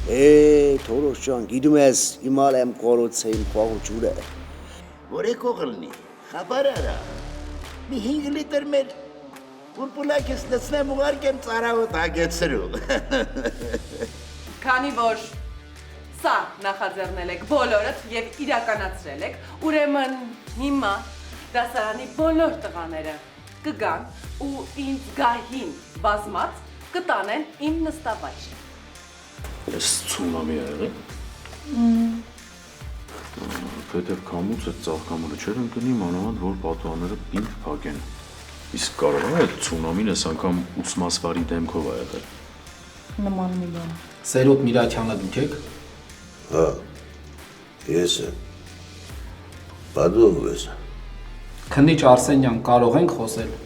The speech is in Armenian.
Թորոշ ջան, գիտում ես, իմալ եմ կորոցը իմ պահուջուրը։ Որ եկողլնի, խաբար արա, մի 5 լիտր մեր պուրպուլակ ես լցնեմ ուղարկ եմ ծարավոտ հագեցրու։ Քանի որ սա նախաձեռնել եք բոլորդ և իրականացրել եք, ուրեմն հիմա դասարանի բոլոր տղաները կգան ու ինձ գահին բազմած կտանեն իմ նստավայրը։ Ես ցունամի ա եղել։ Պետև քամուց այդ ծաղկամուրը չեր ընկնի, մանավանդ որ պատուհանները պինդ փակեն։ Իսկ կարող է այդ ցունամին այս անգամ ուսմասվարի դեմքով ա եղել։ Նման մի բան։ Սերոտ Միրաքյանը դուք եք։ Հա, ես եմ։ Բադու ով ես։ Քննիչ Արսենյան, կարող ենք խոսել։